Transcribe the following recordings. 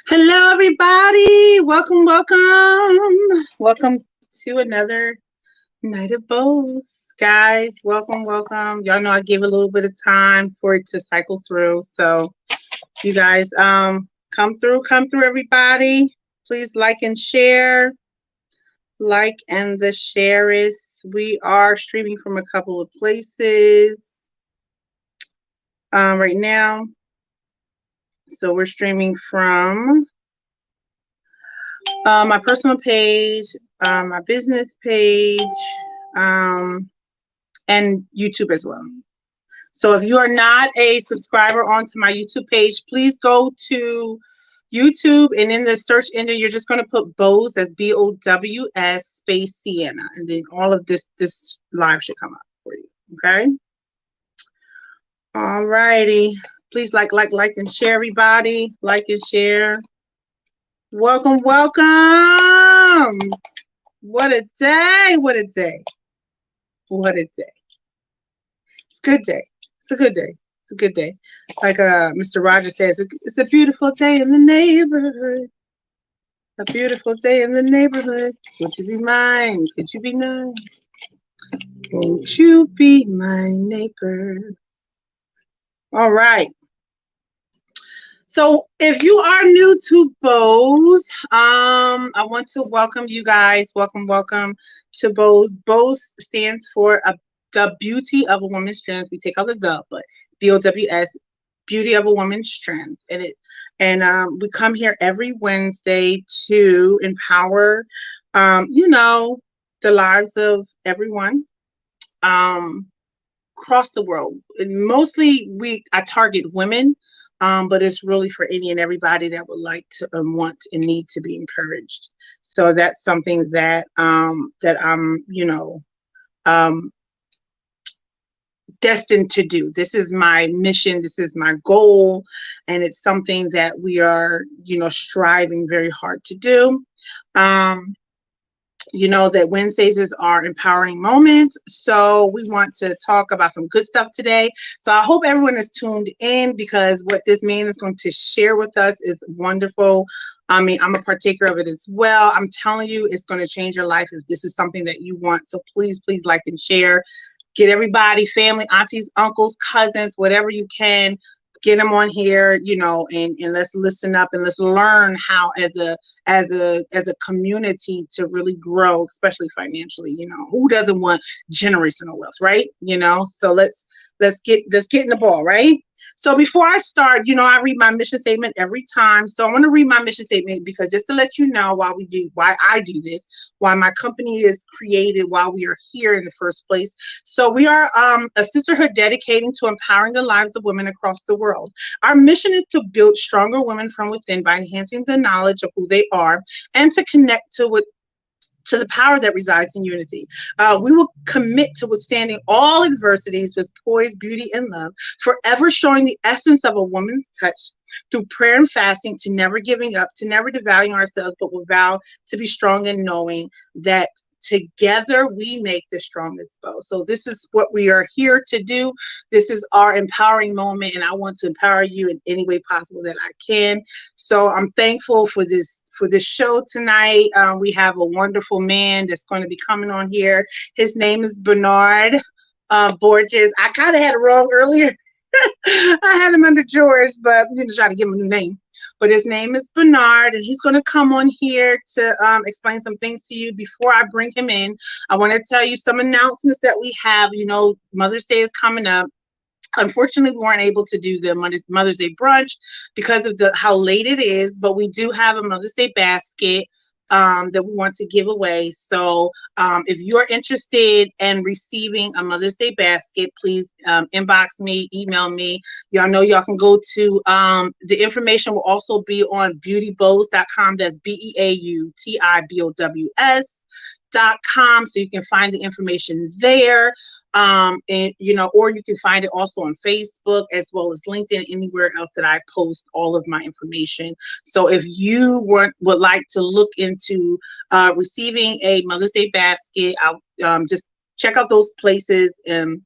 Hello, everybody. Welcome to another night of Bows. Guys, welcome. Y'all know I give a little bit of time for it to cycle through. So you guys come through, everybody. Please like and share. Like and the share is. We are streaming from a couple of places right now. So we're streaming from my personal page, my business page, and YouTube as well. So if you are not a subscriber onto my YouTube page, please go to YouTube, and in the search engine, you're just going to put B.O.W.S, that's B.O.W.S space Sienna, and then all of this live should come up for you. Okay. All righty. Please like, and share, everybody. Like and share. Welcome. What a day. It's a good day. It's a good day. Like Mr. Rogers says, it's a beautiful day in the neighborhood. A beautiful day in the neighborhood. Would you be mine? Could you be mine? Won't you be my neighbor? All right. So if you are new to B.O.W.S, I want to welcome you guys. Welcome to B.O.W.S. B.O.W.S stands for the beauty of a woman's strength. We take out the, but B.O.W.S, beauty of a woman's strength. And we come here every Wednesday to empower, the lives of everyone across the world. And mostly I target women. But it's really for any and everybody that would like to want and need to be encouraged. So that's something that I'm destined to do. This is my mission. This is my goal, and it's something that we are striving very hard to do. That Wednesdays is our empowering moment. So we want to talk about some good stuff today. So I hope everyone is tuned in, because what this man is going to share with us is wonderful. I mean, I'm a partaker of it as well. I'm telling you, it's going to change your life if this is something that you want. So please like and share. Get everybody, family, aunties, uncles, cousins, whatever you can. Get them on here, and let's listen up and let's learn how as a community to really grow, especially financially. Who doesn't want generational wealth, right? So let's get in the ball, right? So before I start, I read my mission statement every time. So I want to read my mission statement, because just to let you know why I do this, why my company is created, why we are here in the first place. So we are a sisterhood dedicating to empowering the lives of women across the world. Our mission is to build stronger women from within by enhancing the knowledge of who they are, and to connect to the power that resides in unity. We will commit to withstanding all adversities with poise, beauty, and love, forever showing the essence of a woman's touch through prayer and fasting, to never giving up, to never devaluing ourselves, but will vow to be strong in knowing that together we make the strongest bow. So this is what we are here to do. This is our empowering moment, and I want to empower you in any way possible that I can. So I'm thankful for this show tonight. We have a wonderful man that's going to be coming on here. His name is Bernard Borges. I kind of had it wrong earlier. I had him under George, but I'm going to try to give him a new name. But his name is Bernard, and he's going to come on here to explain some things to you. Before I bring him in, I want to tell you some announcements that we have. Mother's Day is coming up. Unfortunately, we weren't able to do the Mother's Day brunch because of how late it is, but we do have a Mother's Day basket that we want to give away. So if you're interested in receiving a Mother's Day basket, please inbox me, email me. Y'all know y'all can go to the information will also be on beautybows.com. That's BEAUTIBOWS. B.W.S.com, so you can find the information there. And or you can find it also on Facebook as well as LinkedIn, anywhere else that I post all of my information. So if you would like to look into receiving a Mother's Day basket, I'll just check out those places, and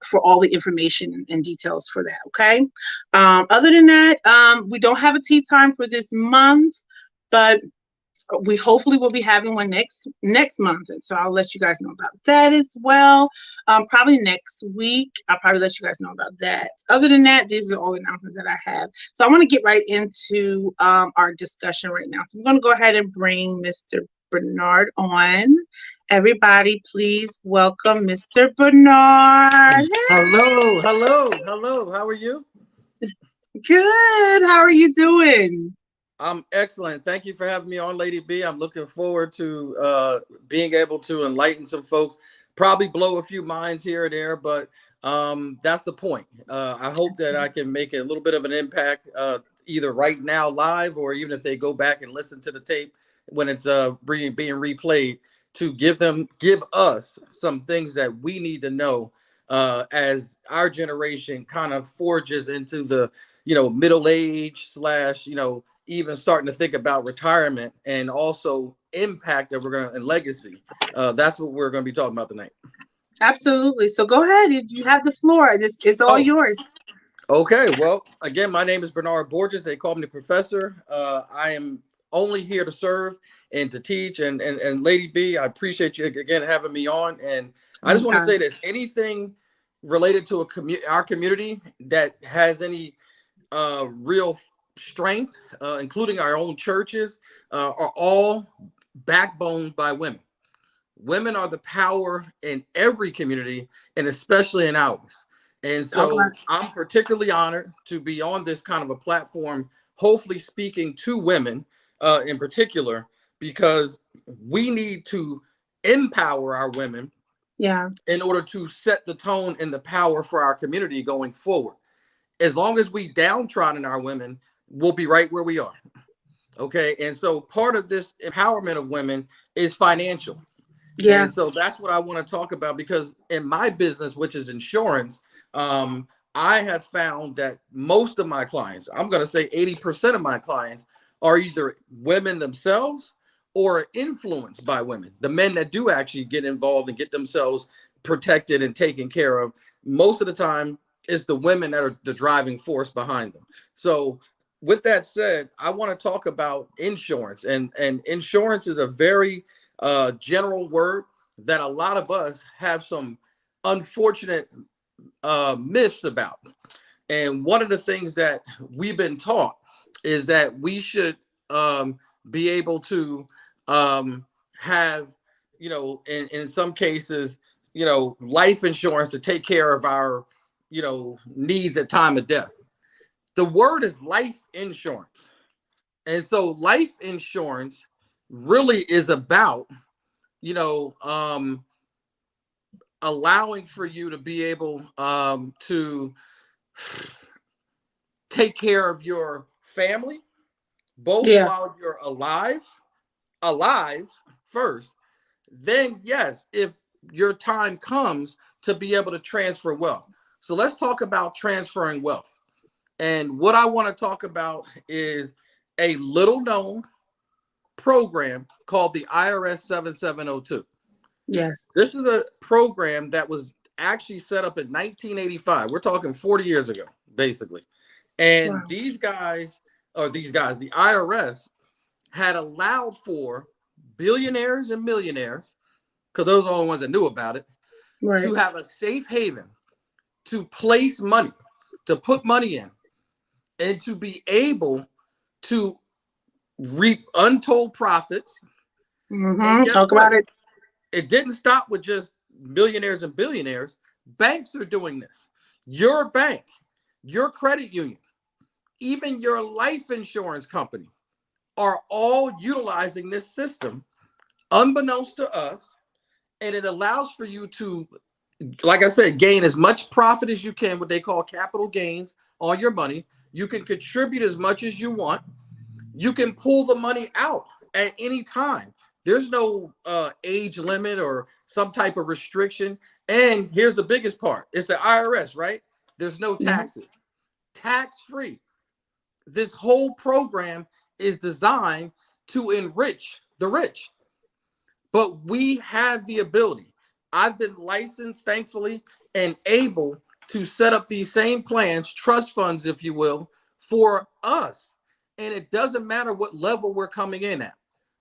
for all the information and details for that. Okay. Other than that, we don't have a tea time for this month, but we hopefully will be having one next month, and so I'll let you guys know about that as well. Probably next week I'll probably let you guys know about that. Other than that, these are all the announcements that I have, so I want to get right into our discussion right now. So I'm going to go ahead and bring Mr. Bernard on. Everybody, please welcome Mr. Bernard. Hello, hello, hello. How are you? Good. How are you doing? I'm excellent. Thank you for having me on, Lady B. I'm looking forward to being able to enlighten some folks, probably blow a few minds here and there, but that's the point. I hope that I can make a little bit of an impact, either right now live, or even if they go back and listen to the tape when it's being replayed, to give us some things that we need to know as our generation kind of forges into the middle age slash even starting to think about retirement, and also impact that and legacy. That's what we're going to be talking about tonight. Absolutely. So go ahead. You have the floor. It's all yours. Okay. Well, again, my name is Bernard Borges. They call me the professor. I am only here to serve and to teach. And Lady B, I appreciate you again having me on. And I just want to say this: anything related to our community that has any real strength, including our own churches, are all backboned by women. Women are the power in every community, and especially in ours. And so I'm particularly honored to be on this kind of a platform, hopefully speaking to women in particular, because we need to empower our women in order to set the tone and the power for our community going forward. As long as we downtrodden our women, we'll be right where we are. Okay. And so part of this empowerment of women is financial. Yeah. And so that's what I want to talk about, because in my business, which is insurance, I have found that most of my clients, I'm going to say 80% of my clients, are either women themselves or influenced by women. The men that do actually get involved and get themselves protected and taken care of, most of the time, it's the women that are the driving force behind them. So with that said, I want to talk about insurance, and insurance is a very general word that a lot of us have some unfortunate myths about. And one of the things that we've been taught is that we should be able to have, in some cases, life insurance to take care of our needs at time of death. The word is life insurance. And so life insurance really is about, allowing for you to be able to take care of your family, both while you're alive first. Then, yes, if your time comes, to be able to transfer wealth. So let's talk about transferring wealth. And what I want to talk about is a little known program called the IRS 7702. Yes. This is a program that was actually set up in 1985. We're talking 40 years ago, basically. And the IRS had allowed for billionaires and millionaires, because those are the only ones that knew about it, to have a safe haven, to place money, to put money in, and to be able to reap untold profits. And talk about it. It didn't stop with just millionaires and billionaires. Banks are doing this. Your bank, your credit union, even your life insurance company are all utilizing this system unbeknownst to us. And it allows for you to, like I said, gain as much profit as you can, what they call capital gains on your money. You can contribute as much as you want. You can pull the money out at any time. There's no age limit or some type of restriction. And here's the biggest part. It's the IRS, right? There's no taxes. Tax-free. This whole program is designed to enrich the rich. But we have the ability. I've been licensed, thankfully, and able to set up these same plans, trust funds, if you will, for us. And it doesn't matter what level we're coming in at.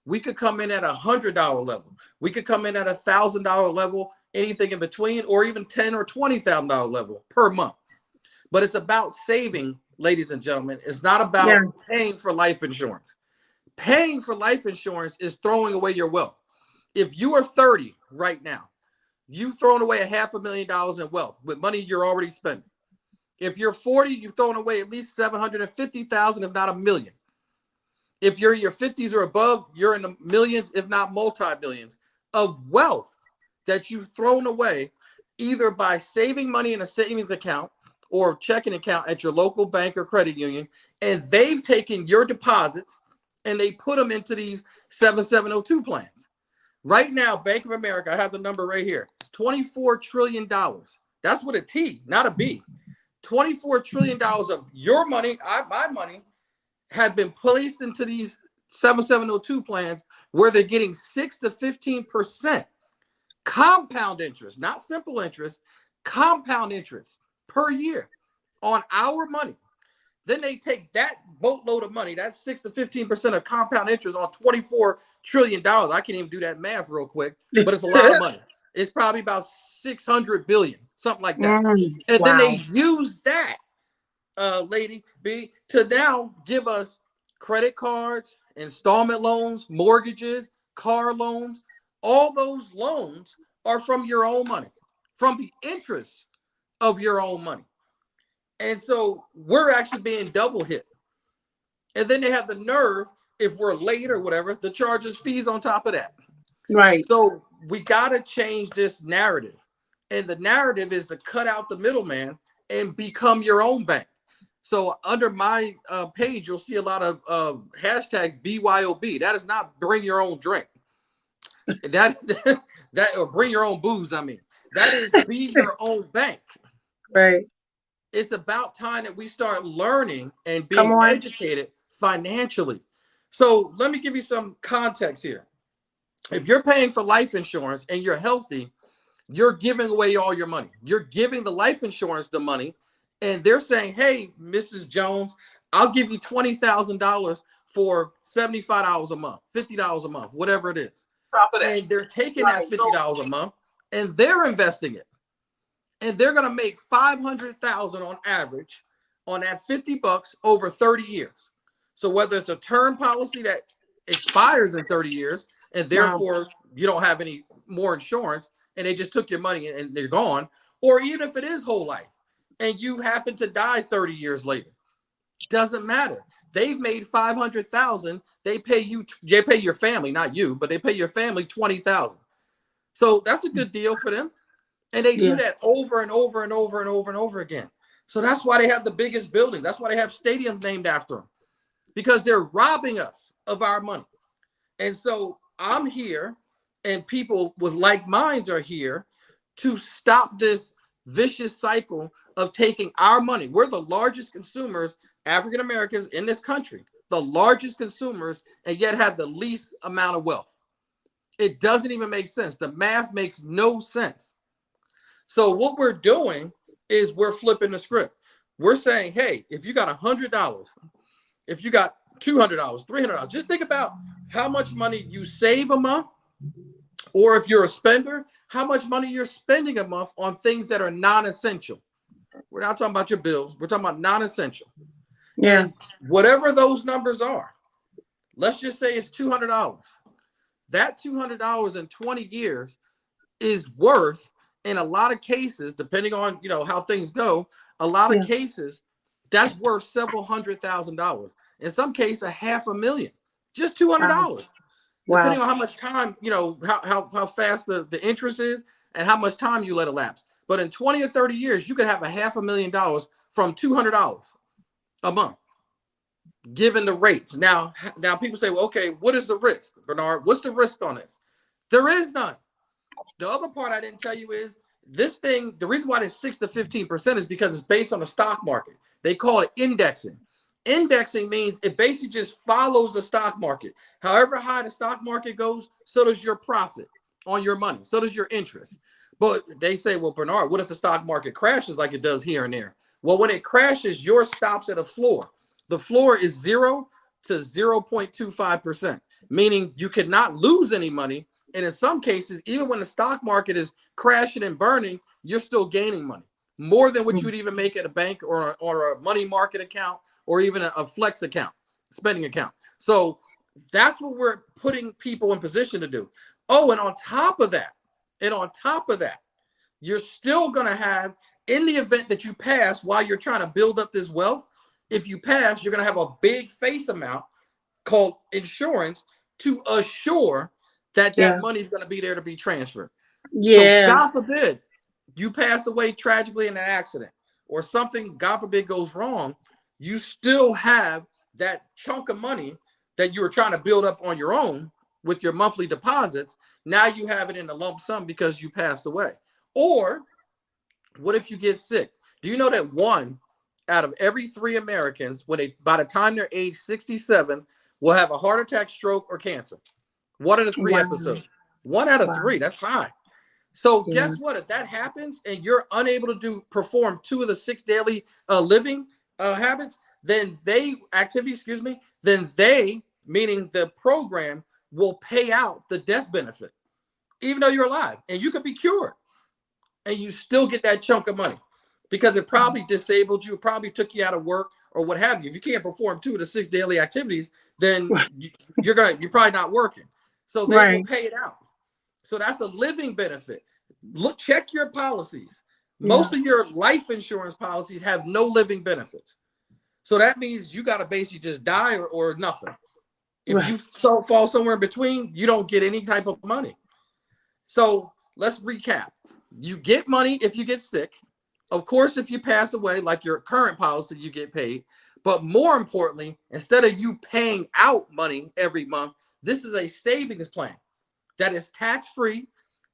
We could come in at $100 level. We could come in at $1,000 level, anything in between, or even $10,000 or $20,000 level per month. But it's about saving, ladies and gentlemen. It's not about paying for life insurance. Paying for life insurance is throwing away your wealth. If you are 30 right now, you've thrown away $500,000 in wealth with money you're already spending. If you're 40, you've thrown away at least $750,000, if not $1 million. If you're in your 50s or above, you're in the millions, if not multi-millions of wealth that you've thrown away, either by saving money in a savings account or checking account at your local bank or credit union, and they've taken your deposits and they put them into these 7702 plans. Right now, Bank of America, I have the number right here, $24 trillion. That's with a T, not a B. $24 trillion of your money, my money, have been placed into these 7702 plans where they're getting 6 to 15% compound interest, not simple interest, compound interest per year on our money. Then they take that boatload of money, that's 6 to 15% of compound interest on $24 trillion. I can't even do that math real quick, but it's a lot of money. It's probably about 600 billion, something like that. And then they use that, Lady B, to now give us credit cards, installment loans, mortgages, car loans. All those loans are from your own money, from the interest of your own money. And so we're actually being double hit. And then they have the nerve, if we're late or whatever, to charge us fees on top of that. Right. So we got to change this narrative. And the narrative is to cut out the middleman and become your own bank. So under my page, you'll see a lot of hashtags BYOB. That is not bring your own drink. That or bring your own booze. I mean, that is be your own bank. Right. It's about time that we start learning and being educated financially. So let me give you some context here. If you're paying for life insurance and you're healthy, you're giving away all your money. You're giving the life insurance the money, and they're saying, hey, Mrs. Jones, I'll give you $20,000 for $75 a month, $50 a month, whatever it is. And they're taking that $50 a month and they're investing it. And they're going to make $500,000 on average on that $50 over 30 years. So whether it's a term policy that expires in 30 years and therefore you don't have any more insurance and they just took your money and they're gone, or even if it is whole life and you happen to die 30 years later, doesn't matter. They've made $500,000. They pay your family, not you, but they pay your family $20,000. So that's a good deal for them. And they do that over and over and over and over and over again. So that's why they have the biggest building. That's why they have stadiums named after them, because they're robbing us of our money. And so I'm here, and people with like minds are here to stop this vicious cycle of taking our money. We're the largest consumers, African Americans in this country, the largest consumers, and yet have the least amount of wealth. It doesn't even make sense. The math makes no sense. So what we're doing is we're flipping the script. We're saying, hey, if you got $100, if you got $200, $300, just think about how much money you save a month, or if you're a spender, how much money you're spending a month on things that are non-essential. We're not talking about your bills. We're talking about non-essential. Yeah. And whatever those numbers are, let's just say it's $200. That $200 in 20 years is worth, in a lot of cases, depending on, how things go, a lot of cases, that's worth several $100,000. In some cases, $500,000, just $200. Depending on how much time, how fast the interest is and how much time you let elapse. But in 20 or 30 years, you could have $500,000 from $200 a month. given the rates. Now people say, well, okay, what is the risk, Bernard? What's the risk on this? There is none. The other part I didn't tell you is this thing, the reason why it's 6 to 15% is because it's based on the stock market. They call it indexing. Indexing means it basically just follows the stock market. However high the stock market goes, so does your profit on your money. So does your interest. But they say, well, Bernard, what if the stock market crashes like it does here and there? Well, when it crashes, yours stops at a floor. The floor is 0 to 0.25%, meaning you cannot lose any money. And in some cases, even when the stock market is crashing and burning, you're still gaining money, more than what you would even make at a bank or a money market account or even a flex account, spending account. So that's what we're putting people in position to do. Oh, and on top of that, you're still going to have, in the event that you pass while you're trying to build up this wealth, if you pass, you're going to have a big face amount called insurance to assure that money is going to be there to be transferred. Yeah. So God forbid you pass away tragically in an accident or something, God forbid, goes wrong, you still have that chunk of money that you were trying to build up on your own with your monthly deposits. Now you have it in a lump sum because you passed away. Or what if you get sick? Do you know that 1 out of every 3 Americans, by the time they're age 67, will have a heart attack, stroke, or cancer? 1 out of 3 episodes. 1 out of 3. That's high. So guess what? If that happens and you're unable to perform 2 of the 6 daily living habits, then meaning the program, will pay out the death benefit, even though you're alive and you could be cured, and you still get that chunk of money because it probably disabled you, probably took you out of work or what have you. If you can't perform 2 of the 6 daily activities, then you're probably not working. So they will pay it out. So that's a living benefit. Check your policies. Most of your life insurance policies have no living benefits. So that means you got to basically just die or nothing. If you fall somewhere in between, you don't get any type of money. So let's recap. You get money if you get sick. Of course, if you pass away, like your current policy, you get paid. But more importantly, instead of you paying out money every month, this is a savings plan that is tax-free.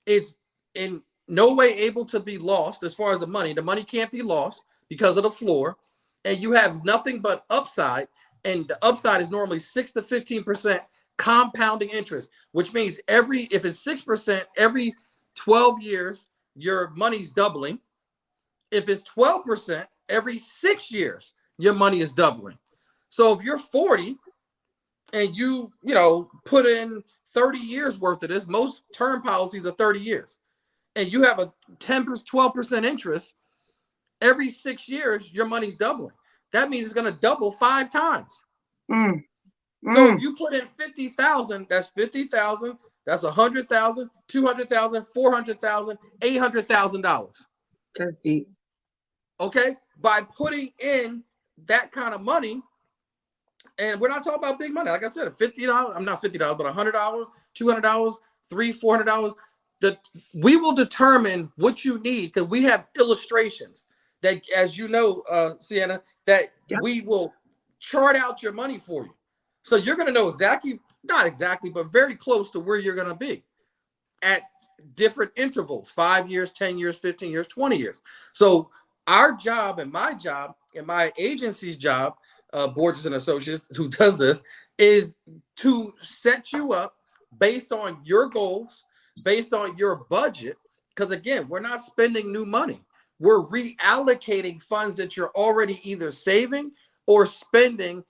It's in no way able to be lost as far as the money. The money can't be lost because of the floor. And you have nothing but upside. And the upside is normally 6 to 15% compounding interest, which means if it's 6%, every 12 years, your money's doubling. If it's 12%, every 6 years, your money is doubling. So if you're 40 and you put in 30 years worth of this, most term policies are 30 years, and you have a 12% interest, every 6 years, your money's doubling. That means it's going to double 5 times. So if you put in 50,000, that's 50,000. That's 100,000, 200,000, 400,000, $800,000. That's deep. Okay, by putting in that kind of money, and we're not talking about big money. Like I said, $50. I'm not $50, but $100, $200, $300, $400. We will determine what you need because we have illustrations that, as you know, Sienna, that we will chart out your money for you. So you're going to know not exactly, but very close to where you're going to be at different intervals, 5 years, 10 years, 15 years, 20 years. So our job and my job and my agency's job, Borges and Associates, who does this, is to set you up based on your goals, based on your budget. Because again, we're not spending new money. We're reallocating funds that you're already either saving or spending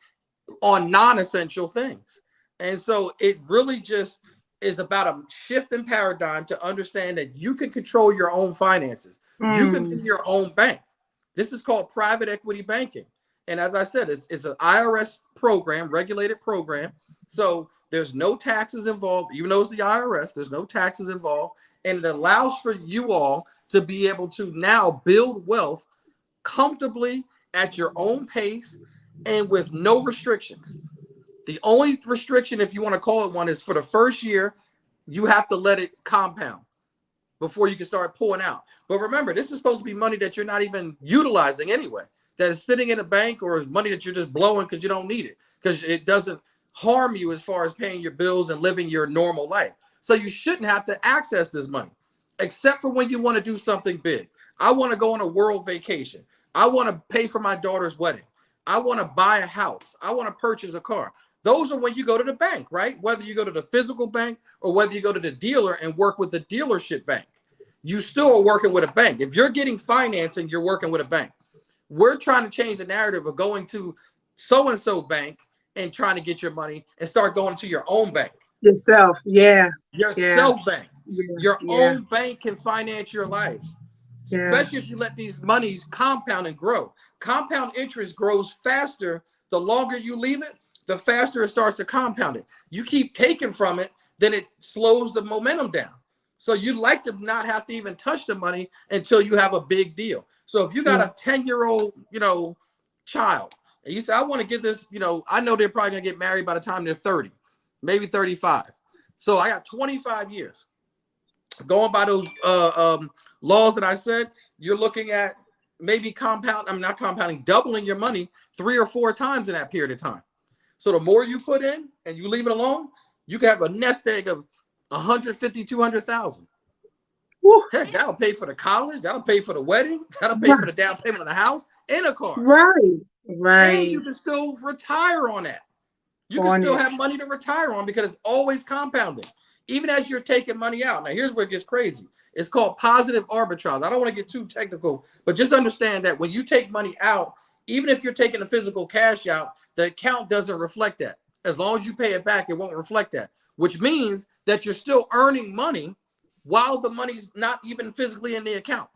on non-essential things. And so it really just is about a shift in paradigm to understand that you can control your own finances. You can be your own bank. This is called private equity banking. And as I said, it's an IRS program, regulated program. So there's no taxes involved. Even though it's the IRS, there's no taxes involved. And it allows for you all to be able to now build wealth comfortably at your own pace and with no restrictions. The only restriction, if you want to call it one, is for the first year, you have to let it compound before you can start pulling out. But remember, this is supposed to be money that you're not even utilizing anyway, that is sitting in a bank or is money that you're just blowing because you don't need it. because it doesn't harm you as far as paying your bills and living your normal life. So you shouldn't have to access this money, except for when you want to do something big. I want to go on a world vacation. I want to pay for my daughter's wedding. I want to buy a house. I want to purchase a car. Those are when you go to the bank, right? Whether you go to the physical bank or whether you go to the dealer and work with the dealership bank, you still are working with a bank. If you're getting financing, you're working with a bank. We're trying to change the narrative of going to so-and-so bank and trying to get your money and start going to your own bank. Yourself. Yeah. Your Yeah. self bank. Yeah. Your Yeah. own bank can finance your lives, Yeah. especially if you let these monies compound and grow. Compound interest grows faster. The longer you leave it, the faster it starts to compound it. You keep taking from it, then it slows the momentum down. So you'd like to not have to even touch the money until you have a big deal. So if you got a 10-year-old, child, and you say, I want to get this, I know they're probably going to get married by the time they're 30, maybe 35. So I got 25 years. Going by those laws that I said, you're looking at maybe doubling your money 3 or 4 times in that period of time. So the more you put in and you leave it alone, you can have a nest egg of 150, 200,000. Heck, that'll pay for the college. That'll pay for the wedding. That'll pay for the down payment of the house and a car. Right. And you can still retire on that. You can still have money to retire on because it's always compounding, even as you're taking money out. Now, here's where it gets crazy. It's called positive arbitrage. I don't want to get too technical, but just understand that when you take money out, even if you're taking a physical cash out, the account doesn't reflect that. As long as you pay it back, it won't reflect that, which means that you're still earning money while the money's not even physically in the account.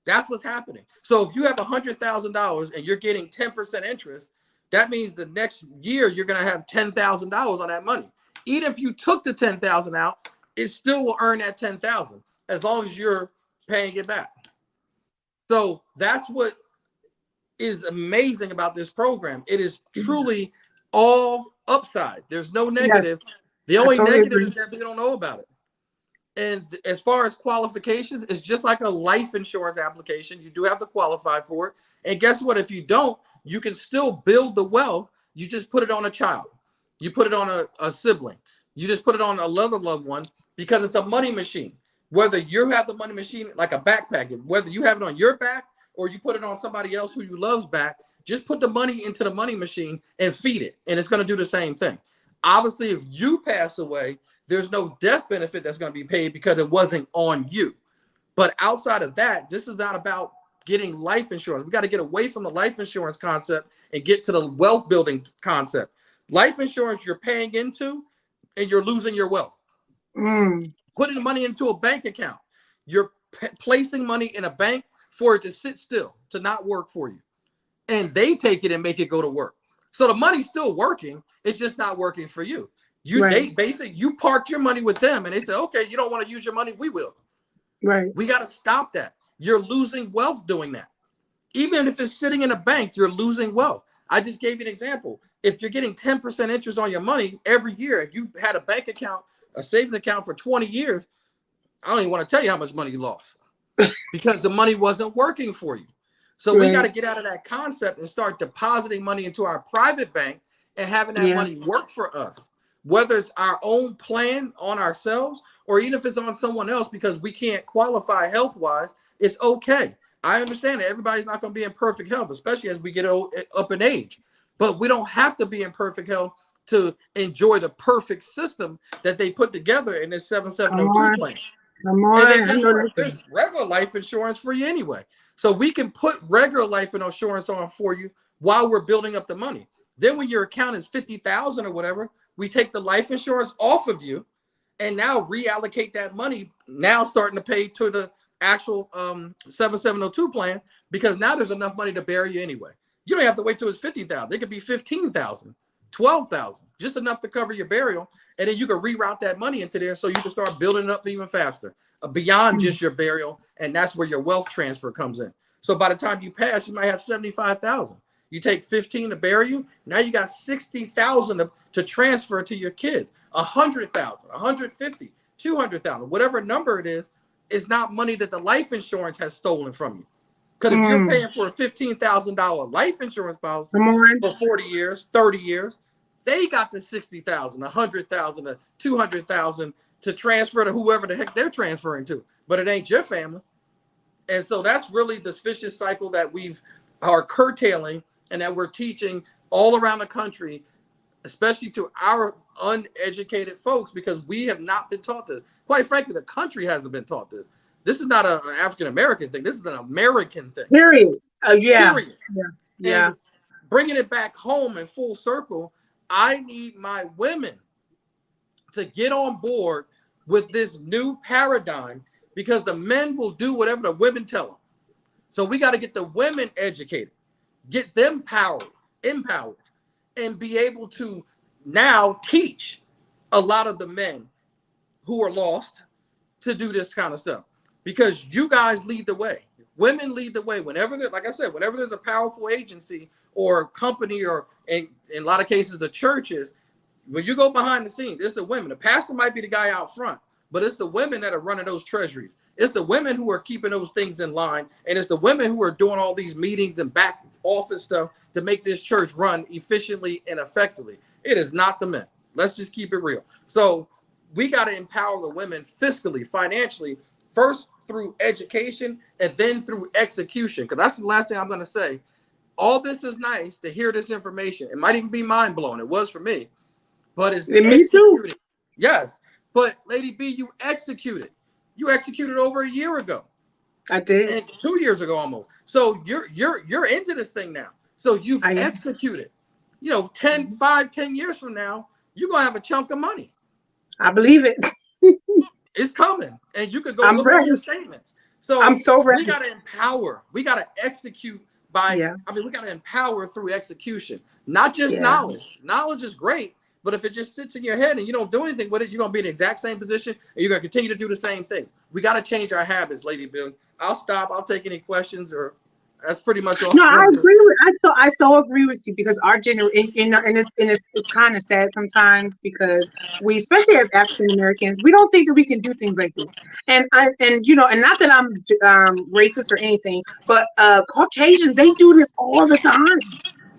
That's what's happening. So if you have $100,000 and you're getting 10% interest, that means the next year you're going to have $10,000 on that money. Even if you took the $10,000 out, it still will earn that $10,000 as long as you're paying it back. So that's what is amazing about this program. It is truly all upside. There's no negative. Yes. The only negative is that we don't know about it. And as far as qualifications, it's just like a life insurance application. You do have to qualify for it. And guess what? If you don't, you can still build the wealth. You just put it on a child. You put it on a sibling. You just put it on another loved one because it's a money machine. Whether you have the money machine like a backpack, whether you have it on your back or you put it on somebody else who you love's back, just put the money into the money machine and feed it. And it's going to do the same thing. Obviously, if you pass away, there's no death benefit that's going to be paid because it wasn't on you. But outside of that, this is not about getting life insurance. We got to get away from the life insurance concept and get to the wealth building concept. Life insurance, you're paying into and you're losing your wealth. Putting money into a bank account, you're placing money in a bank for it to sit still, to not work for you. And they take it and make it go to work. So the money's still working. It's just not working for you. You parked your money with them and they say, okay, you don't want to use your money. We will. Right. We got to stop that. You're losing wealth doing that. Even if it's sitting in a bank, you're losing wealth. I just gave you an example. If you're getting 10% interest on your money every year, if you had a bank account, a savings account for 20 years, I don't even want to tell you how much money you lost because the money wasn't working for you. So we got to get out of that concept and start depositing money into our private bank and having that money work for us, whether it's our own plan on ourselves or even if it's on someone else because we can't qualify health-wise, it's okay. I understand that everybody's not going to be in perfect health, especially as we get up in age. But we don't have to be in perfect health to enjoy the perfect system that they put together in this 7702 plan. And then guess what? There's regular life insurance for you anyway. So we can put regular life insurance on for you while we're building up the money. Then when your account is 50,000 or whatever, we take the life insurance off of you and now reallocate that money, now starting to pay to the actual 7702 plan because now there's enough money to bury you anyway. You don't have to wait till it's 50,000. It could be 15,000, 12,000, just enough to cover your burial. And then you can reroute that money into there so you can start building it up even faster beyond just your burial. And that's where your wealth transfer comes in. So by the time you pass, you might have 75,000. You take 15 to bury you. Now you got 60,000 to transfer to your kids. 100,000, 150, 200,000, whatever number it is not money that the life insurance has stolen from you. Because if you're paying for a $15,000 life insurance policy for 40 years, 30 years, they got the 60,000, 100,000, 200,000 to transfer to whoever the heck they're transferring to. But it ain't your family. And so that's really this vicious cycle that are curtailing and that we're teaching all around the country, especially to our uneducated folks, because we have not been taught this. Quite frankly, the country hasn't been taught this. This is not an African-American thing. This is an American thing. Period. Yeah. Period. Yeah. And bringing it back home in full circle, I need my women to get on board with this new paradigm, because the men will do whatever the women tell them. So we got to get the women educated, get them empowered, and be able to now teach a lot of the men who are lost to do this kind of stuff. Because you guys lead the way. Women lead the way. Whenever like I said, whenever there's a powerful agency or company, or in a lot of cases the churches, when you go behind the scenes, it's the women. The pastor might be the guy out front, but it's the women that are running those treasuries. It's the women who are keeping those things in line. And it's the women who are doing all these meetings and back office stuff to make this church run efficiently and effectively. It is not the men. Let's just keep it real. So we got to empower the women fiscally, financially, first through education and then through execution. Because that's the last thing I'm going to say. All this is nice to hear this information. It might even be mind blowing. It was for me, but it's executing. Yes. But Lady B, you executed. You executed over a year ago. I did. And 2 years ago almost. So you're into this thing now. So you've executed. 10 years from now, you're gonna have a chunk of money. I believe it. It's coming. And you could go look at your statements. So I'm so ready. We gotta empower. We gotta execute we gotta empower through execution, not just knowledge. Knowledge is great. But if it just sits in your head and you don't do anything with it, you're going to be in the exact same position and you're going to continue to do the same things. We got to change our habits, Lady Bill. I'll stop. I'll take any questions, or that's pretty much all. No, I agree with. I so agree with you, because our generation, and it's kind of sad sometimes, because we, especially as African Americans, we don't think that we can do things like this. And not that I'm racist or anything, but Caucasians, they do this all the time.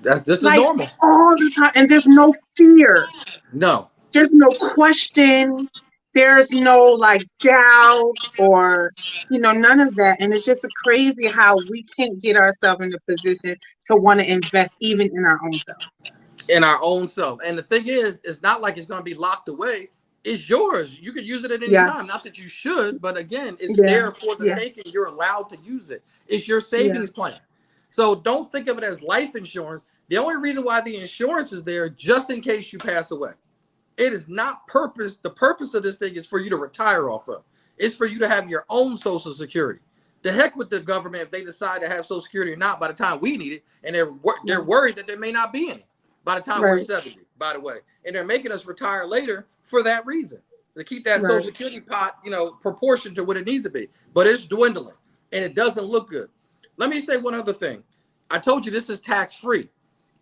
This is normal all the time, and there's no fear. No, there's no question. There's no doubt or none of that. And it's just crazy how we can't get ourselves in a position to want to invest even in our own self. And the thing is, it's not like it's going to be locked away. It's yours. You could use it at any time. Not that you should, but again, it's there for the taking. You're allowed to use it. It's your savings plan. So don't think of it as life insurance. The only reason why the insurance is there, just in case you pass away. It is not purpose. The purpose of this thing is for you to retire off of. It's for you to have your own Social Security. The heck with the government if they decide to have Social Security or not by the time we need it. And they're worried that there may not be any by the time we're 70, by the way. And they're making us retire later for that reason. To keep that Social Security pot, proportion to what it needs to be. But it's dwindling and it doesn't look good. Let me say one other thing. I told you this is tax-free.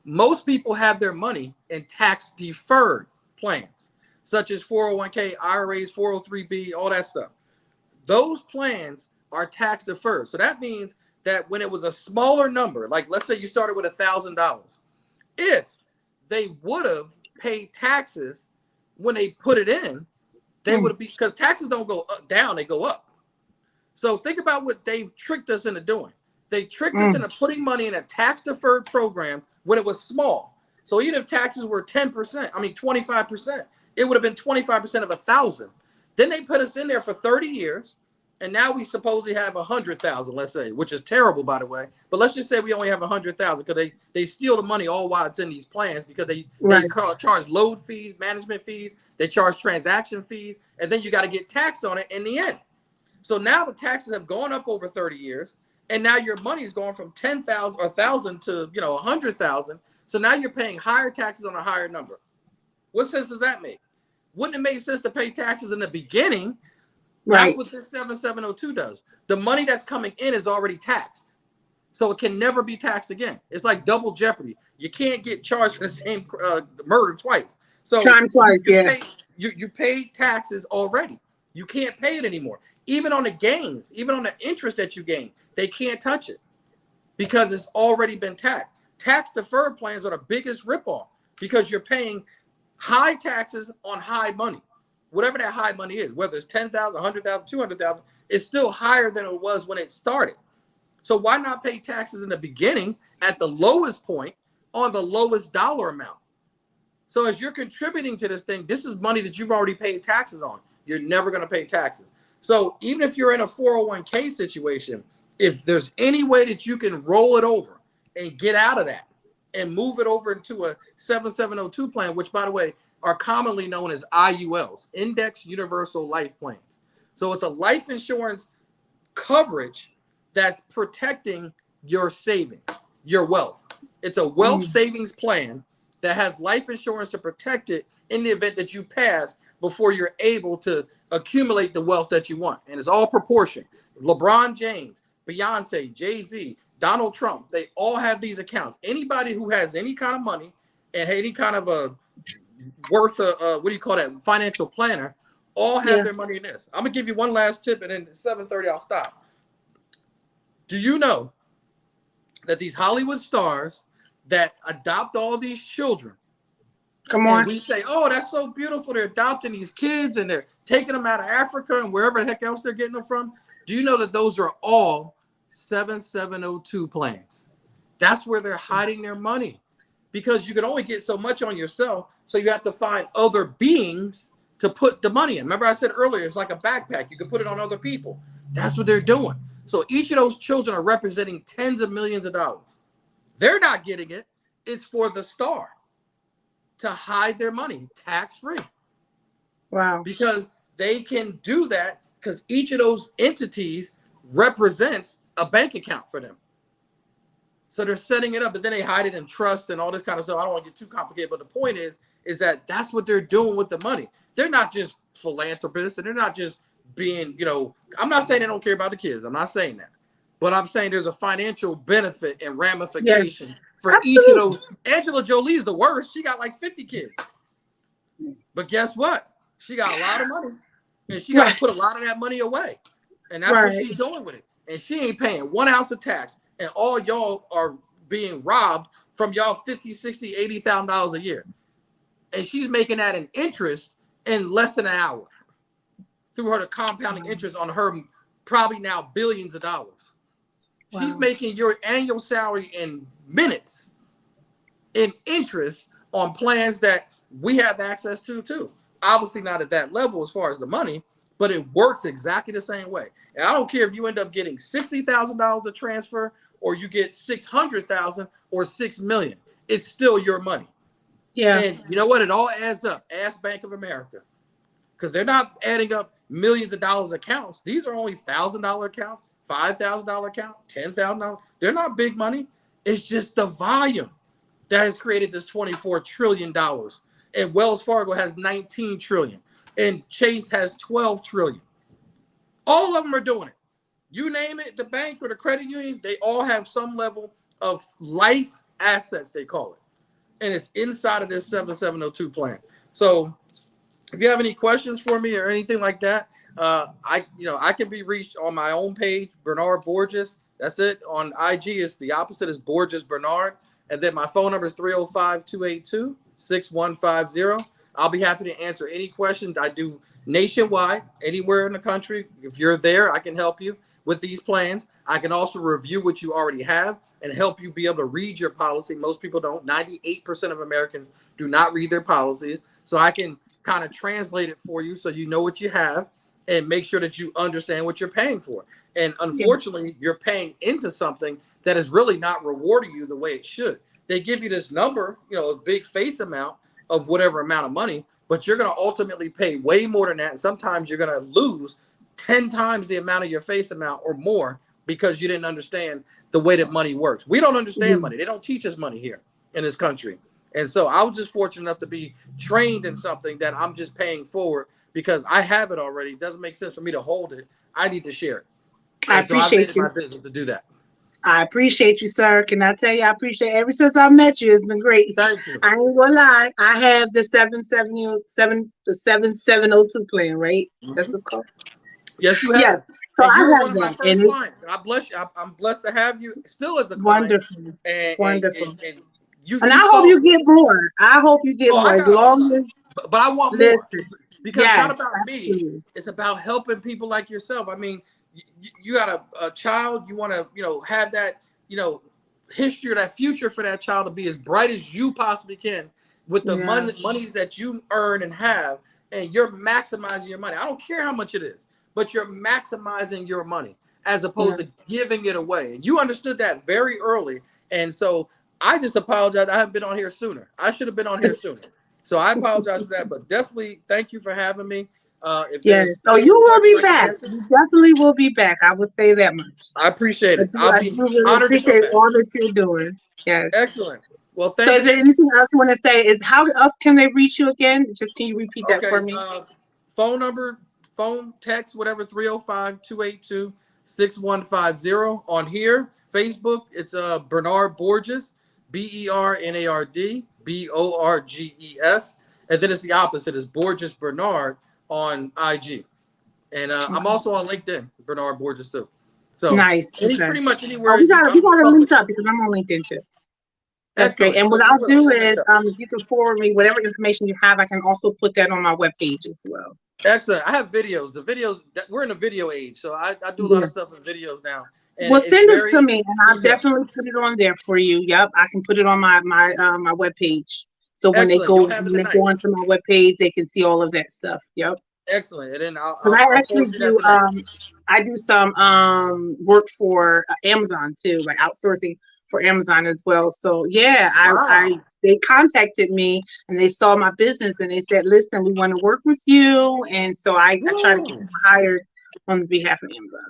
Most people have their money in tax-deferred plans, such as 401k, IRAs, 403b, all that stuff. Those plans are tax-deferred. So that means that when it was a smaller number, like let's say you started with $1,000, if they would have paid taxes when they put it in, they would be, because taxes don't go down, they go up. So think about what they've tricked us into doing. They tricked us into putting money in a tax-deferred program when it was small. So even if taxes were 25%, it would have been 25% of 1,000. Then they put us in there for 30 years, and now we supposedly have 100,000, let's say, which is terrible, by the way. But let's just say we only have 100,000 because they steal the money all while it's in these plans, because they charge load fees, management fees, they charge transaction fees, and then you got to get taxed on it in the end. So now the taxes have gone up over 30 years. And now your money is going from 10,000 or 1,000 to 100,000. So now you're paying higher taxes on a higher number. What sense does that make? Wouldn't it make sense to pay taxes in the beginning? That's what this 7702 does. The money that's coming in is already taxed, so it can never be taxed again. It's like double jeopardy. You can't get charged for the same murder twice. So you paid taxes already. You can't pay it anymore. Even on the gains, even on the interest that you gain, they can't touch it. because it's already been taxed. Tax deferred plans are the biggest ripoff because you're paying high taxes on high money. Whatever that high money is, whether it's 10,000, 100,000, 200,000, it's still higher than it was when it started. So why not pay taxes in the beginning at the lowest point on the lowest dollar amount? So as you're contributing to this thing, this is money that you've already paid taxes on. You're never going to pay taxes. So even if you're in a 401k situation, if there's any way that you can roll it over and get out of that and move it over into a 7702 plan, which, by the way, are commonly known as IULs, Index Universal Life Plans. So it's a life insurance coverage that's protecting your savings, your wealth. It's a wealth savings plan that has life insurance to protect it in the event that you pass before you're able to accumulate the wealth that you want. And it's all proportion. LeBron James, Beyonce, Jay-Z, Donald Trump, they all have these accounts. Anybody who has any kind of money and any kind of a worth of, what do you call that, financial planner, all have their money in this. I'm going to give you one last tip, and then at 7:30 I'll stop. Do you know that these Hollywood stars that adopt all these children, come on, we say, oh, that's so beautiful, they're adopting these kids and they're taking them out of Africa and wherever the heck else they're getting them from, do you know that those are all 7702 plans? That's where they're hiding their money, because you can only get so much on yourself, so you have to find other beings to put the money in. Remember I said earlier, it's like a backpack. You can put it on other people. That's what they're doing. So each of those children are representing tens of millions of dollars. They're not getting it. It's for the star to hide their money tax-free. Wow. Because they can do that because each of those entities represents a bank account for them. So they're setting it up, but then they hide it in trust and all this kind of stuff. I don't want to get too complicated, but the point is that that's what they're doing with the money. They're not just philanthropists, and they're not just being, I'm not saying they don't care about the kids. I'm not saying that. But I'm saying there's a financial benefit and ramification for each of those. Angela Jolie is the worst. She got like 50 kids. But guess what? She got a lot of money, and she got to put a lot of that money away. And that's what she's doing with it. And she ain't paying 1 ounce of tax. And all y'all are being robbed from y'all $50,000, $60,000, $80,000 a year. And she's making that in interest in less than an hour through her compounding interest on her probably now billions of dollars. Wow. She's making your annual salary in minutes in interest on plans that we have access to too. Obviously not at that level as far as the money, but it works exactly the same way. And I don't care if you end up getting $60,000 a transfer or you get $600,000 or $6 million. It's still your money. Yeah. And you know what? It all adds up. Ask Bank of America, because they're not adding up millions of dollars accounts. These are only $1,000 accounts, $5,000 account, $10,000. They're not big money. It's just the volume that has created this $24 trillion. And Wells Fargo has 19 trillion. And Chase has 12 trillion. All of them are doing it. You name it, the bank or the credit union, they all have some level of life assets, they call it. And it's inside of this 7702 plan. So if you have any questions for me or anything like that, I can be reached on my own page, Bernard Borges. That's it. On IG, it's the opposite, is Borges Bernard. And then my phone number is 305-282-6150. I'll be happy to answer any questions. I do nationwide, anywhere in the country. If you're there, I can help you with these plans. I can also review what you already have and help you be able to read your policy. Most people don't. 98% of Americans do not read their policies. So I can kind of translate it for you so you know what you have and make sure that you understand what you're paying for. And unfortunately, you're paying into something that is really not rewarding you the way it should. They give you this number, a big face amount of whatever amount of money, but you're going to ultimately pay way more than that. And sometimes you're going to lose 10 times the amount of your face amount or more because you didn't understand the way that money works. We don't understand money. They don't teach us money here in this country. And so I was just fortunate enough to be trained in something that I'm just paying forward because I have it already. It doesn't make sense for me to hold it. I need to share it. And I appreciate you. My business to do that. I appreciate you, sir. Can I tell you, I appreciate ever since I met you. It's been great. Thank you. I ain't gonna lie. I have the 7702 plan, right? That's what's called. Yes, you Yes. have. So And I you're one have of my that, and first it's clients. And I bless you. I'm blessed to have you still as a client. wonderful, And and, and, wonderful. and you And I you hope saw. you get more. I hope you get Oh, more. I As got a long lot. as But I want more listen. because it's not Yes, about me. absolutely. It's about helping people like yourself. I mean, you got a child. You want to, have that, history or that future for that child to be as bright as you possibly can with the Yeah, monies that you earn and have, and you're maximizing your money. I don't care how much it is, but you're maximizing your money as yeah. opposed to giving it away. And you understood that very early. And so I just apologize. I haven't been on here sooner. I should have been on here sooner. So I apologize for that, but definitely thank you for having me. If Yes. there's So any you other will questions be I can back. answer, You definitely will be back. I will say that much. I appreciate it. I'll I be do really honored to come appreciate back. all that you're doing. Yes. Excellent. Well, So thank is there you. anything else you want to say? Is how else can they reach you again? Just can you repeat that for Okay. me? Phone number, phone, text, whatever, 305-282-6150 on here. Facebook, it's Bernard Borges, Bernard Borges. And then it's the opposite, it's Borges Bernard on IG. And I'm Okay. also on LinkedIn, Bernard Borges too. So Nice. Okay. pretty much Oh, anywhere we got we I'm got to link public. up because I'm on LinkedIn too. That's great. Excellent. And So what I'll do we'll is, link up. if you can forward me whatever information you have, I can also put that on my webpage as well. Excellent. I have videos. The videos that we're in a video age, so I do a lot Yeah. of stuff in videos now, and Well, it's send it to very me, and I'll detailed. definitely put it on there for you. Yep, I can put it on my webpage. So Excellent. You'll have it when they tonight. go onto my webpage, they can see all of that stuff. Yep. Excellent. And then Because I I'll actually forward you that tonight. I do some work for Amazon too, like outsourcing for Amazon as well. So yeah, Wow. they contacted me and they saw my business and they said, listen, we want to work with you. And so I try to get Woo. them hired on behalf of Amazon.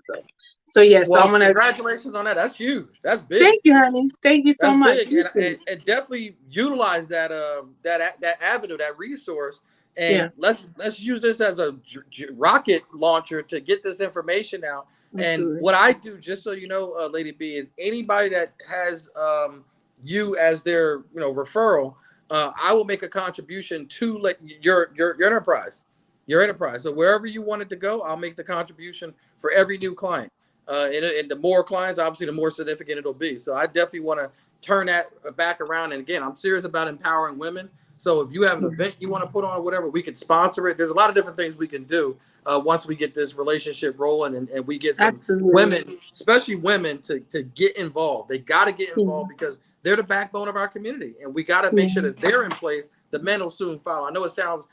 So yeah, so Well, I'm gonna congratulations on that. That's huge. That's big. thank you, honey. Thank you so That's much. big, Appreciate it. and definitely utilize that avenue, that resource, and Yeah, let's use this as a rocket launcher to get this information out. And absolutely. what I do, just so you know, Lady B, is anybody that has you as their referral, I will make a contribution to your enterprise, So wherever you want it to go, I'll make the contribution for every new client. And the more clients, obviously, the more significant it'll be. So I definitely want to turn that back around. And again, I'm serious about empowering women. So if you have an event you want to put on, whatever, we can sponsor it. There's a lot of different things we can do once we get this relationship rolling and we get some Absolutely. women, especially women, to get involved. They got to get Yeah. involved because they're the backbone of our community. And we got to make sure Yeah. that they're in place. The men will soon follow. I know it sounds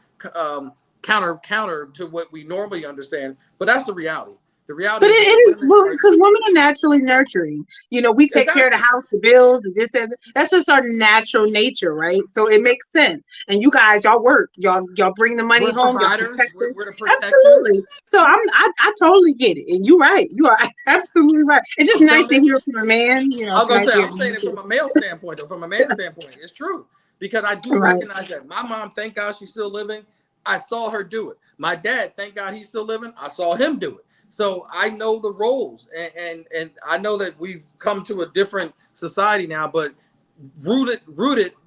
counter to what we normally understand, but that's the reality. The reality But is that it the is women well are because women are naturally nurturing. You know, we take care of the exactly. house, the bills, the this, and that's just our natural nature, right? So it makes sense. And you guys, y'all work, y'all bring the money We're home, y'all providers. protect it. We're the protectors. Absolutely. So I totally get it, and you're right. You are absolutely right. It's just I'm nice telling to you. hear from a man. You know, I it's was gonna nice say to hear I'm from saying it you. from a male standpoint, or from a man's standpoint. It's true because I do Right. recognize that. My mom, thank God she's still living. I saw her do it. My dad, thank God he's still living. I saw him do it. So I know the roles, and I know that we've come to a different society now, but rooted,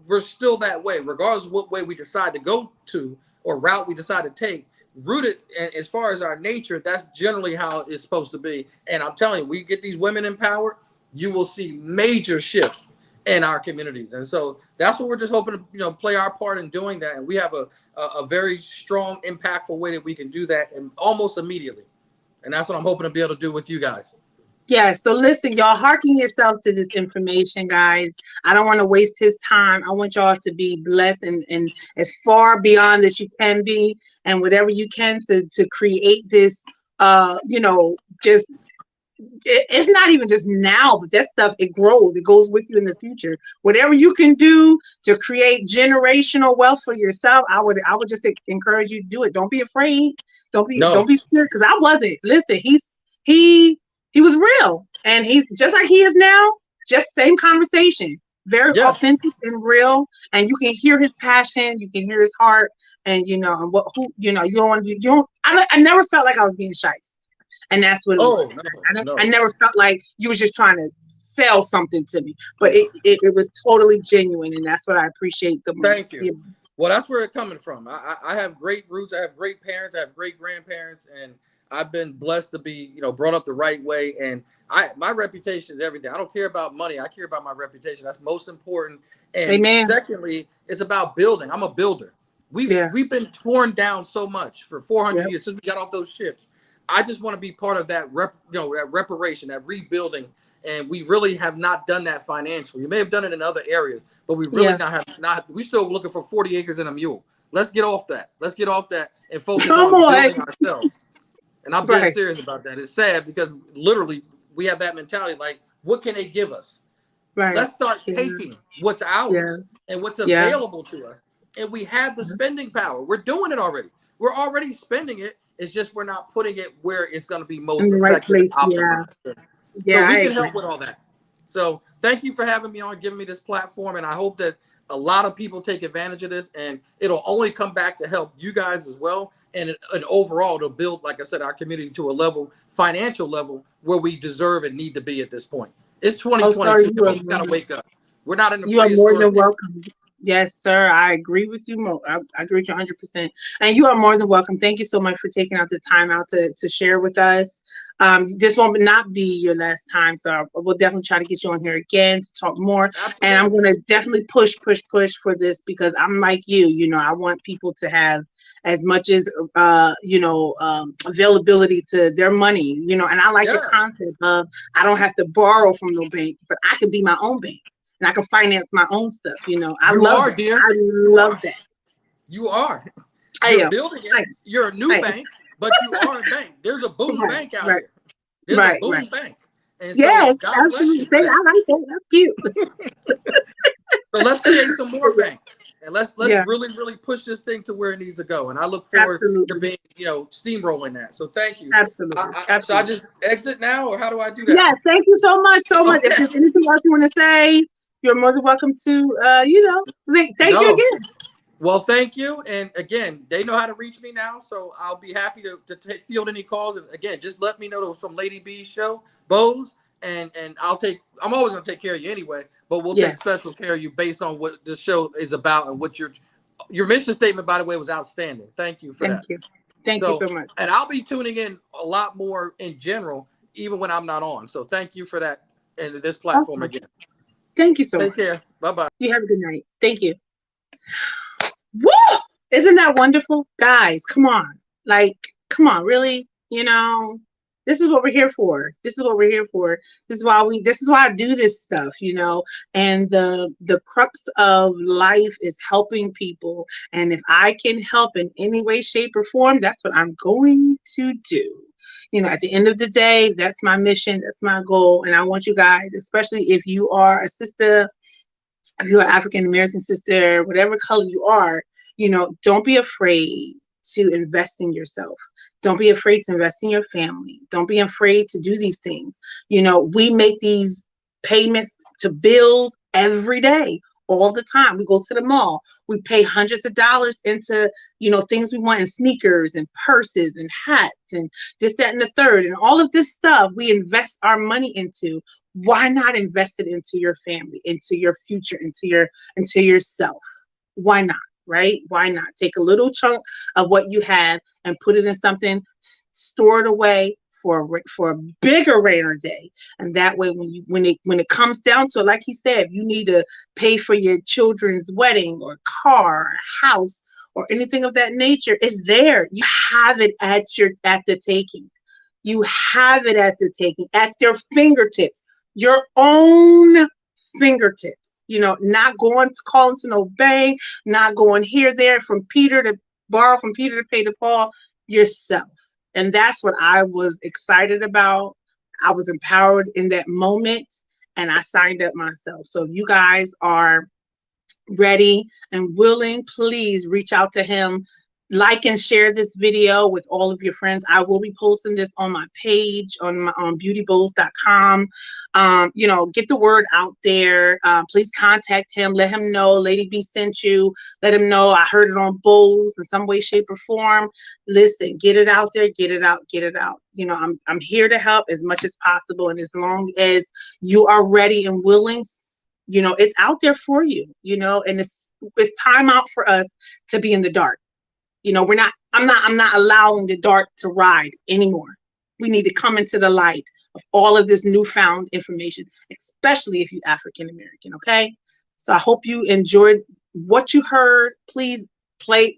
we're still that way, regardless of what way we decide to go to or route we decide to take. Rooted, and as far as our nature, that's generally how it's supposed to be. And I'm telling you, we get these women empowered, you will see major shifts in our communities. And so that's what we're just hoping to play our part in doing that. And we have a very strong, impactful way that we can do that and almost immediately. And that's what I'm hoping to be able to do with you guys. Yeah, so listen, y'all, hearken yourselves to this information, guys. I don't want to waste his time. I want y'all to be blessed and as far beyond as you can be, and whatever you can to create this just it's not even just now, but that stuff, it grows, it goes with you in the future. Whatever you can do to create generational wealth for yourself, I would just encourage you to do it. Don't be afraid. No, Don't be scared, because I wasn't. Listen, he he was real, and he's just like he is now. Just same conversation, very yes. authentic and real, and you can hear his passion, you can hear his heart, and and you don't want to. You don't. I never felt like I was being shy. And that's what it was. Oh, no, I no. never felt like you was just trying to sell something to me, but Oh, it was totally genuine, and that's what I appreciate the thank most. you. Well, that's where it's coming from. I have great roots. I have great parents. I have great grandparents, and I've been blessed to be, brought up the right way. And my reputation is everything. I don't care about money. I care about my reputation. That's most important. And Amen. secondly, it's about building. I'm a builder. Yeah. We've been torn down so much for 400 Yep. years since we got off those ships. I just want to be part of that that reparation, that rebuilding. And we really have not done that financially. We may have done it in other areas, but we really we still looking for 40 acres and a mule. Let's get off that. Let's get off that and focus Come on on. building ourselves. And I'm dead Right. serious about that. It's sad because literally we have that mentality, like, what can they give us? Right. Let's start taking what's ours and what's available to us. And we have the spending power. We're doing it already. We're already spending it. It's just we're not putting it where it's going to be most In the right effective and place. optimized. Yeah, So we I can agree. help with all that. So thank you for having me on, giving me this platform. And I hope that a lot of people take advantage of this, and it'll only come back to help you guys as well. And overall to build, like I said, our community to a level, financial level, where we deserve and need to be at this point. It's 2022. We got to wake up. We're not in the You are more than prehistoric. welcome. Yes, sir. I agree with you. I agree with you 100%. And you are more than welcome. Thank you so much for taking out the time out to share with us. This will not be your last time, so we'll definitely try to get you on here again to talk more. Absolutely. And I'm going to definitely push for this, because I'm like you. I want people to have as much as availability to their money. And I like the concept of, I don't have to borrow from no bank, but I can be my own bank. And I can finance my own stuff. I love that. Dear. I love that. You are. You're building it. You're a new bank, but you are a bank. There's a boom bank out here. There's a boom bank. And so God bless you for that. I like that. That's cute. So let's create some more banks. And let's really, really push this thing to where it needs to go. And I look forward to being, steamrolling that. So thank you. Absolutely. So I just exit now, or how do I do that? Yeah, thank you so much. If there's anything else you want to say, you're more than welcome to, thank you again. Well, thank you. And again, they know how to reach me now. So I'll be happy to field any calls. And again, just let me know from Lady B's show, B.O.W.S. And I'm always going to take care of you anyway, but we'll take special care of you based on what the show is about and what your mission statement, by the way, was outstanding. Thank you for that. Thank you so much. And I'll be tuning in a lot more in general, even when I'm not on. So thank you for that. And this platform again. Thank you so much. Take care. Bye-bye. You have a good night. Thank you. Woo! Isn't that wonderful? Guys, come on. Come on, really? This is what we're here for. This is why I do this stuff, and the crux of life is helping people. And if I can help in any way, shape, or form, that's what I'm going to do. At the end of the day, that's my mission, that's my goal. And I want you guys, especially if you are a sister, if you're an African American sister, whatever color you are, don't be afraid to invest in yourself. Don't be afraid to invest in your family. Don't be afraid to do these things. We make these payments to bills every day, all the time. We go to the mall. We pay hundreds of dollars into, things we want, in sneakers and purses and hats and this, that, and the third. And all of this stuff we invest our money into. Why not invest it into your family, into your future, into yourself? Why not? Right? Why not take a little chunk of what you have and put it in something, store it away for a bigger rainy day. And that way, when it comes down to it, like he said, if you need to pay for your children's wedding or car or house or anything of that nature, it's there. You have it at the taking. You have it at the taking, at their fingertips, your own fingertips. Not calling to no bank, not going here, there, from Peter to borrow from Peter to pay to Paul, yourself. And that's what I was excited about. I was empowered in that moment, and I signed up myself. So if you guys are ready and willing, please reach out to him. Like and share this video with all of your friends. I will be posting this on my page on B.O.W.S.com. Get the word out there. Please contact him. Let him know Lady B sent you. Let him know I heard it on B.O.W.S. in some way, shape, or form. Listen, get it out there. Get it out. Get it out. I'm here to help as much as possible, and as long as you are ready and willing, it's out there for you. And it's time out for us to be in the dark. I'm I'm not allowing the dark to ride anymore. We need to come into the light of all of this newfound information, especially if you're African American. Okay. So I hope you enjoyed what you heard. Please like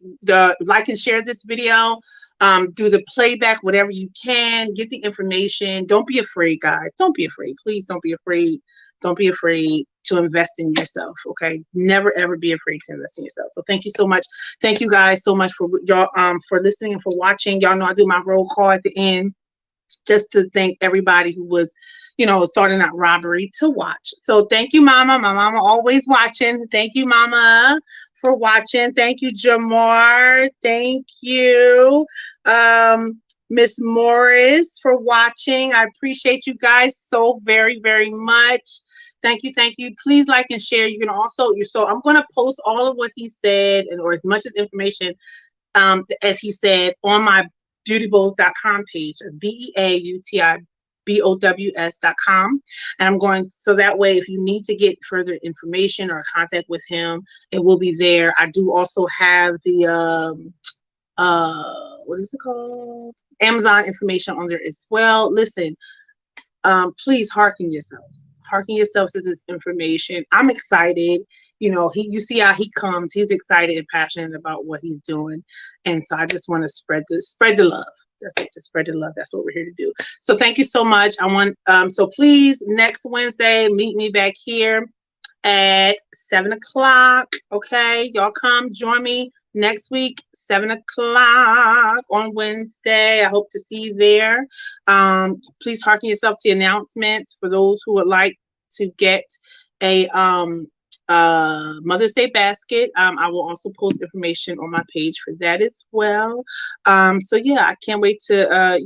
and share this video. Do the playback, whatever you can. Get the information. Don't be afraid, guys. Don't be afraid. Please don't be afraid. Don't be afraid to invest in yourself. Okay. Never ever be afraid to invest in yourself. So thank you so much. Thank you guys so much for y'all for listening and for watching. Y'all know I do my roll call at the end, just to thank everybody who was, starting that robbery to watch. So thank you, Mama. My mama always watching. Thank you, Mama, for watching. Thank you, Jamar. Thank you, Miss Morris, for watching. I appreciate you guys so very, very much. Thank you, thank you. Please like and share. You can also, so I'm going to post all of what he said, or as much as information as he said, on my BeautyBows.com page. That's BeautyBows.com. And I'm going, so that way, if you need to get further information or contact with him, it will be there. I do also have the, what is it called? Amazon information on there as well. Listen, please hearken yourself. Hearken yourself to this information. I'm excited. You see how he comes. He's excited and passionate about what he's doing. And so I just want to spread the love. That's it, to spread the love. That's what we're here to do. So thank you so much. So please, next Wednesday, meet me back here at 7 o'clock. Okay, y'all come join me next week, 7 o'clock on Wednesday. I hope to see you there. Please hearken yourself to announcements for those who would like to get a Mother's Day basket. I will also post information on my page for that as well. So yeah, I can't wait to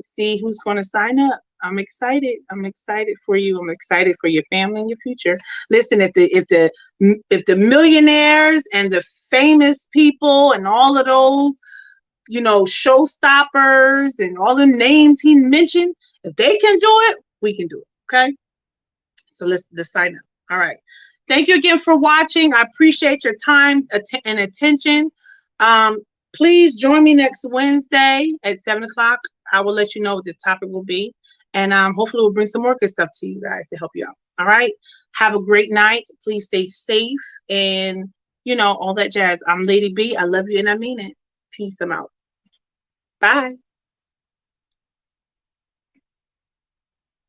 see who's going to sign up. I'm excited. I'm excited for you. I'm excited for your family and your future. Listen, if the millionaires and the famous people and all of those, showstoppers and all the names he mentioned, if they can do it, we can do it. Okay. So let's sign up. All right. Thank you again for watching. I appreciate your time and attention. Please join me next Wednesday at 7 o'clock. I will let you know what the topic will be. And hopefully we'll bring some more good stuff to you guys to help you out. All right. Have a great night. Please stay safe and, all that jazz. I'm Lady B. I love you and I mean it. Peace. I'm out. Bye.